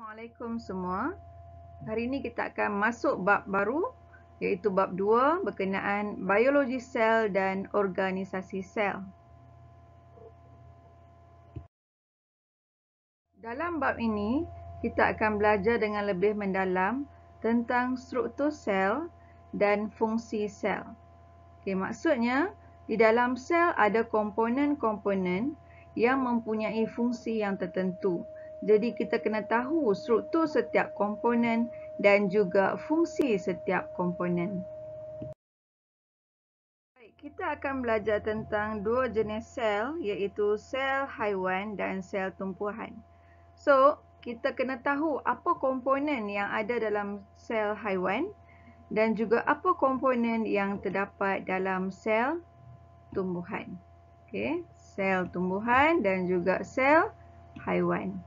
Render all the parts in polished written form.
Assalamualaikum semua. Hari ini kita akan masuk bab baru iaitu bab 2 berkenaan biologi sel dan organisasi sel. Dalam bab ini, kita akan belajar dengan lebih mendalam tentang struktur sel dan fungsi sel. Maksudnya, di dalam sel ada komponen-komponen yang mempunyai fungsi yang tertentu. Jadi kita kena tahu struktur setiap komponen dan juga fungsi setiap komponen. Baik, kita akan belajar tentang dua jenis sel iaitu sel haiwan dan sel tumbuhan. So, kita kena tahu apa komponen yang ada dalam sel haiwan dan juga apa komponen yang terdapat dalam sel tumbuhan. Okey, sel tumbuhan dan juga sel haiwan.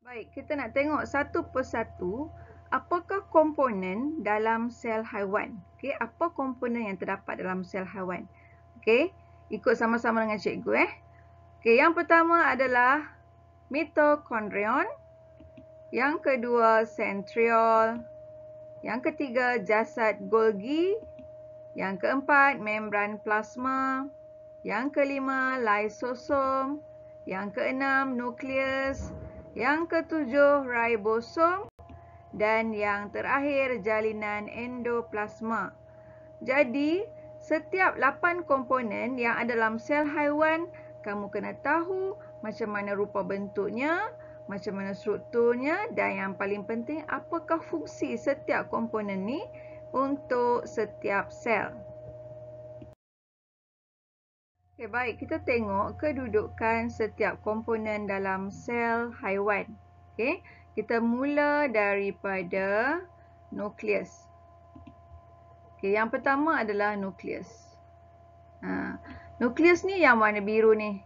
Baik, kita nak tengok satu persatu apakah komponen dalam sel haiwan. Okey, apa komponen yang terdapat dalam sel haiwan. Okey, ikut sama-sama dengan cikgu Okey, yang pertama adalah mitokondrion, yang kedua sentriol, yang ketiga jasad Golgi, yang keempat membran plasma, yang kelima lysosom, yang keenam nukleus, yang ketujuh ribosom dan yang terakhir jalinan endoplasma. Jadi, setiap 8 komponen yang ada dalam sel haiwan, kamu kena tahu macam mana rupa bentuknya, macam mana strukturnya dan yang paling penting apakah fungsi setiap komponen ni untuk setiap sel. Okay, baik, kita tengok kedudukan setiap komponen dalam sel haiwan. Okay, kita mula daripada nukleus. Okay, yang pertama adalah nukleus. Nukleus ni yang warna biru ni.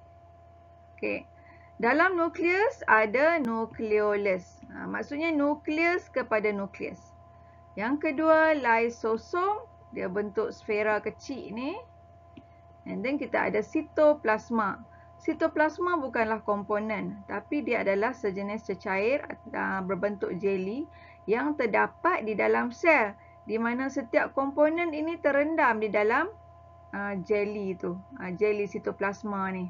Okay, dalam nukleus ada nukleolus. Maksudnya nukleus kepada nukleus. Yang kedua, lysosom. Dia bentuk sfera kecil ni. And then kita ada sitoplasma. Sitoplasma bukanlah komponen, tapi dia adalah sejenis cecair berbentuk jeli yang terdapat di dalam sel, di mana setiap komponen ini terendam di dalam jeli tu, jeli sitoplasma ni.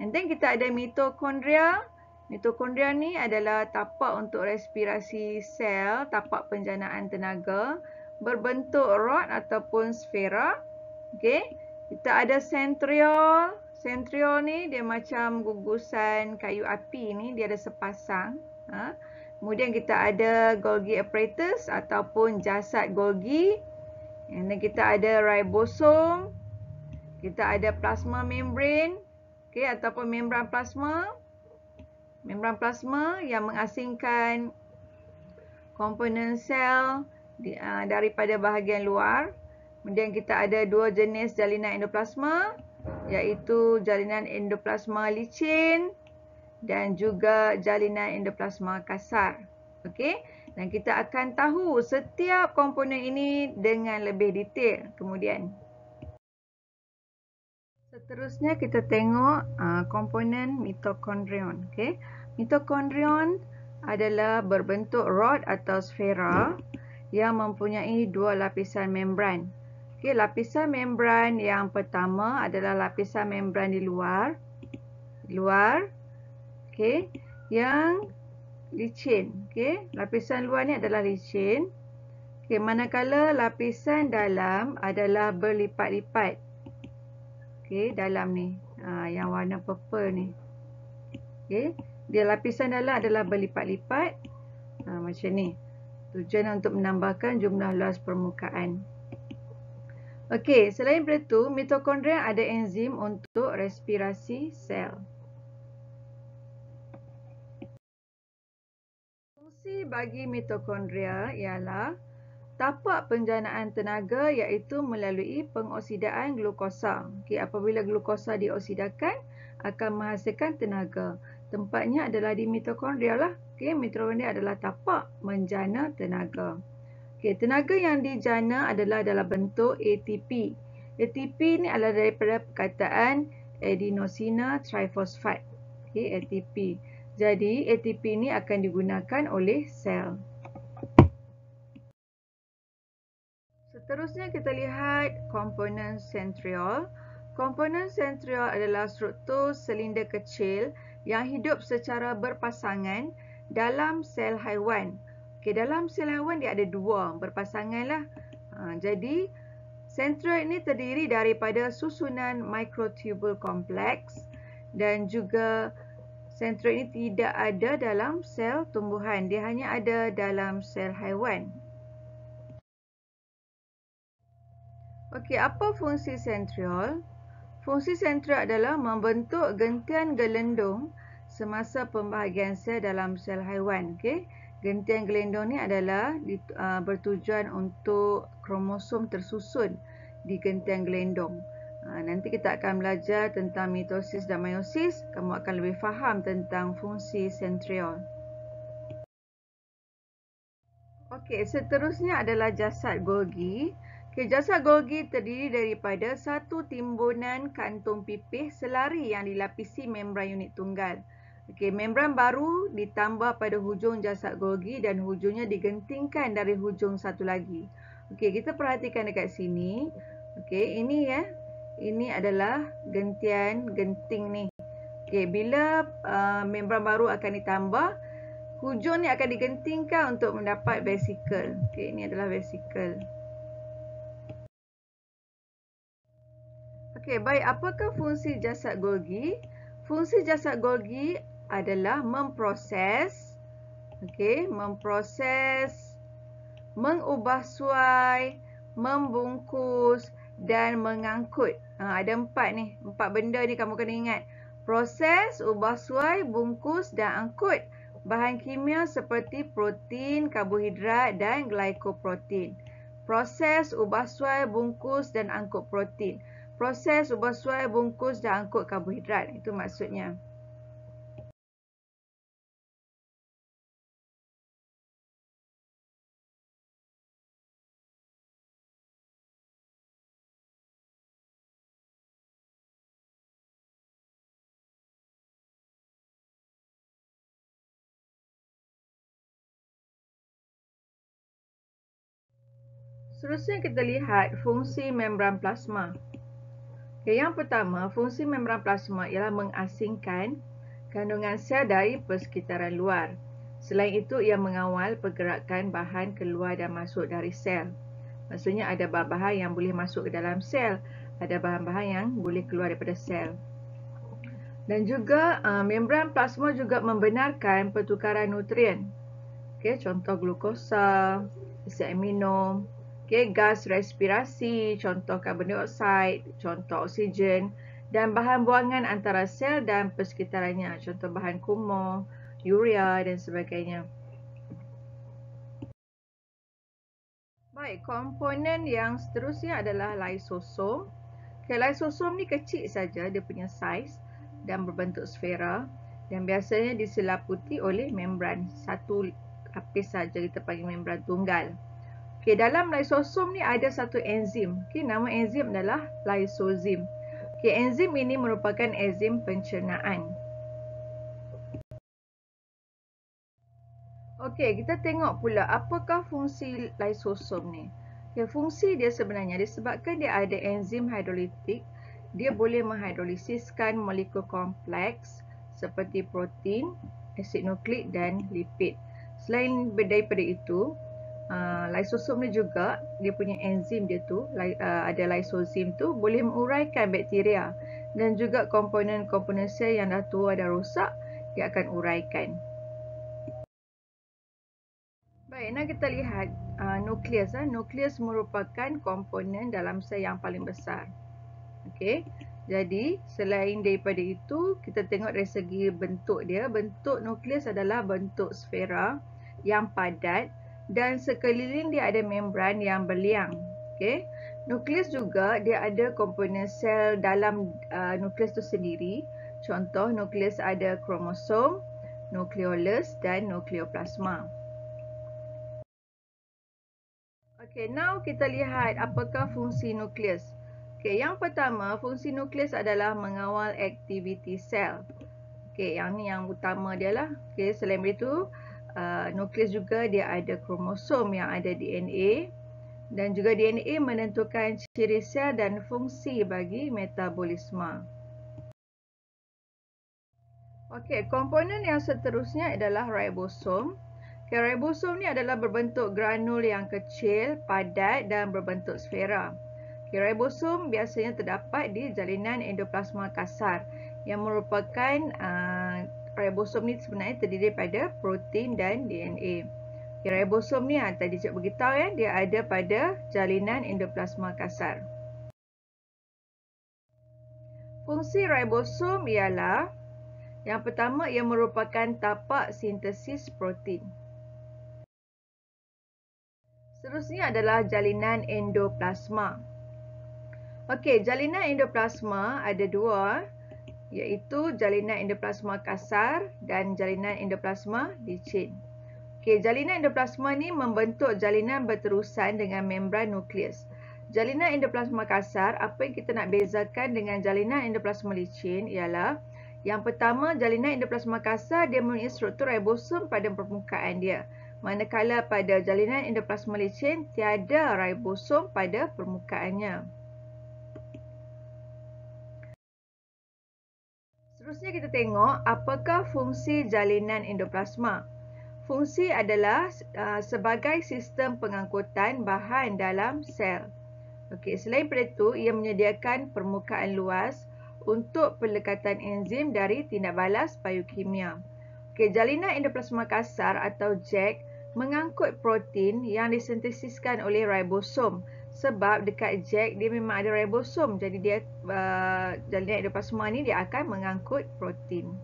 And then kita ada mitokondria. Mitokondria ni adalah tapak untuk respirasi sel, tapak penjanaan tenaga, berbentuk rod ataupun sfera. Okey. Kita ada sentriol. Sentriol ni dia macam gugusan kayu api ni, dia ada sepasang. Kemudian kita ada Golgi apparatus ataupun jasad Golgi. And then kita ada ribosom. Kita ada plasma membrane. Okey, ataupun membran plasma. Membran plasma yang mengasingkan komponen sel daripada bahagian luar. Kemudian kita ada dua jenis jalinan endoplasma, iaitu jalinan endoplasma licin dan juga jalinan endoplasma kasar. Okey, dan kita akan tahu setiap komponen ini dengan lebih detail kemudian. Seterusnya kita tengok komponen mitokondrion. Okey, mitokondrion adalah berbentuk rod atau sfera yang mempunyai dua lapisan membran. Okey, lapisan membran yang pertama adalah lapisan membran di luar. Okey, yang licin. Okey, lapisan luar ni adalah licin. Okey, manakala lapisan dalam adalah berlipat-lipat. Okey, dalam ni, yang warna purple ni. Okey, dia lapisan dalam adalah berlipat-lipat. Macam ni. Tujuan untuk menambahkan jumlah luas permukaan. Okey, selain daripada itu, mitokondria ada enzim untuk respirasi sel. Fungsi bagi mitokondria ialah tapak penjanaan tenaga iaitu melalui pengoksidaan glukosa. Okey, apabila glukosa dioksidakan akan menghasilkan tenaga. Tempatnya adalah di mitokondria lah. Okey, mitokondria adalah tapak menjana tenaga. Okey, tenaga yang dijana adalah dalam bentuk ATP. ATP ni adalah daripada perkataan adenosine trifosfat. Okey, ATP. Jadi ATP ini akan digunakan oleh sel. Seterusnya kita lihat komponen sentriol. Komponen sentriol adalah struktur silinder kecil yang hidup secara berpasangan dalam sel haiwan. Okey, dalam sel haiwan dia ada dua berpasangan lah. Jadi sentriol ini terdiri daripada susunan mikrotubul kompleks dan juga sentriol ini tidak ada dalam sel tumbuhan. Dia hanya ada dalam sel haiwan. Okey, apa fungsi sentriol? Fungsi sentriol adalah membentuk gentian gelendung semasa pembahagian sel dalam sel haiwan. Okey, gentian gelendung ni adalah bertujuan untuk kromosom tersusun di gentian gelendung. Nanti kita akan belajar tentang mitosis dan meiosis. Kamu akan lebih faham tentang fungsi sentriol. Okey, seterusnya adalah jasad Golgi. Okey, jasad Golgi terdiri daripada satu timbunan kantung pipih selari yang dilapisi membran unit tunggal. Okey, membran baru ditambah pada hujung jasad Golgi dan hujungnya digentingkan dari hujung satu lagi. Okey, kita perhatikan dekat sini. Okey, ini ya. Ini adalah gentian genting ni. Okey, bila membran baru akan ditambah, hujung ni akan digentingkan untuk mendapat vesikel. Okey, ini adalah vesikel. Okey, baik. Apakah fungsi jasad Golgi? Fungsi jasad Golgi adalah memproses, mengubah suai, membungkus dan mengangkut. Ada empat benda ni kamu kena ingat. Proses, ubah suai, bungkus dan angkut bahan kimia seperti protein, karbohidrat dan glycoprotein. Proses, ubah suai, bungkus dan angkut protein. Proses, ubah suai, bungkus dan angkut karbohidrat. Itu maksudnya. Seterusnya kita lihat fungsi membran plasma. Okay, yang pertama, fungsi membran plasma ialah mengasingkan kandungan sel dari persekitaran luar. Selain itu, ia mengawal pergerakan bahan keluar dan masuk dari sel. Maksudnya ada bahan-bahan yang boleh masuk ke dalam sel, ada bahan-bahan yang boleh keluar daripada sel. Dan juga membran plasma juga membenarkan pertukaran nutrien. Okay, contoh glukosa, asid amino, gas respirasi, contoh karbon dioksida, contoh oksigen dan bahan buangan antara sel dan persekitarannya, contoh bahan kumur, urea dan sebagainya. Baik, komponen yang seterusnya adalah lysosom. Lysosom ni kecil saja dia punya saiz dan berbentuk sfera dan biasanya diselaputi oleh membran. Satu lapis saja kita panggil membran tunggal. Dalam lysosom ni ada satu enzim. Nama enzim adalah lysozim. Enzim ini merupakan enzim pencernaan. Kita tengok pula apakah fungsi lysosom ni. Fungsi dia sebenarnya disebabkan dia ada enzim hidrolitik, dia boleh menghidrolisiskan molekul kompleks seperti protein, asid nukleik dan lipid. Selain daripada itu, lysosom ni juga dia punya enzim dia tu, ada lysozim tu boleh menguraikan bakteria dan juga komponen-komponen sel yang dah tua dan rosak dia akan uraikan. Baik, nak kita lihat nukleus. Nukleus merupakan komponen dalam sel yang paling besar. Jadi selain daripada itu, kita tengok dari segi bentuk dia. Bentuk nukleus adalah bentuk sfera yang padat dan sekeliling dia ada membran yang berliang. Nukleus juga dia ada komponen sel dalam nukleus itu sendiri. Contoh nukleus ada kromosom, nukleolus dan nukleoplasma. Now kita lihat apakah fungsi nukleus. Yang pertama, fungsi nukleus adalah mengawal aktiviti sel. Okey, yang ni yang utama dia lah. Okey, selain itu nukleus juga dia ada kromosom yang ada DNA dan juga DNA menentukan ciri sel dan fungsi bagi metabolisme. Okey, komponen yang seterusnya adalah ribosom. Okay, ribosom ni adalah berbentuk granul yang kecil, padat dan berbentuk sfera. Okay, ribosom biasanya terdapat di jalinan endoplasma kasar yang merupakan ribosom ni sebenarnya terdiri daripada protein dan DNA. Okay, ribosom ni tadi cikgu beritahu ya, dia ada pada jalinan endoplasma kasar. Fungsi ribosom ialah yang pertama, ia merupakan tapak sintesis protein. Seterusnya adalah jalinan endoplasma. Okey, jalinan endoplasma ada dua, iaitu jalinan endoplasma kasar dan jalinan endoplasma licin. Okey, jalinan endoplasma ni membentuk jalinan berterusan dengan membran nukleus. Jalinan endoplasma kasar, apa yang kita nak bezakan dengan jalinan endoplasma licin ialah yang pertama, jalinan endoplasma kasar dia mempunyai struktur ribosom pada permukaan dia. Manakala pada jalinan endoplasma licin tiada ribosom pada permukaannya. Seterusnya kita tengok apakah fungsi jalinan endoplasma. Fungsi adalah sebagai sistem pengangkutan bahan dalam sel. Okey, selain daripada itu, ia menyediakan permukaan luas untuk pelekatan enzim dari tindak balas biokimia. Okey, jalinan endoplasma kasar atau JAK mengangkut protein yang disintesiskan oleh ribosom. Sebab dekat JAK dia memang ada ribosom, jadi dia jalinan endoplasma ni dia akan mengangkut protein.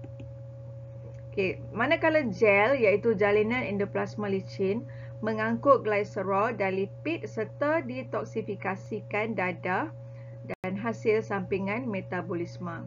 Okey, manakala gel iaitu jalinan endoplasma licin mengangkut gliserol dan lipid serta detoksifikasikan dadah dan hasil sampingan metabolisme.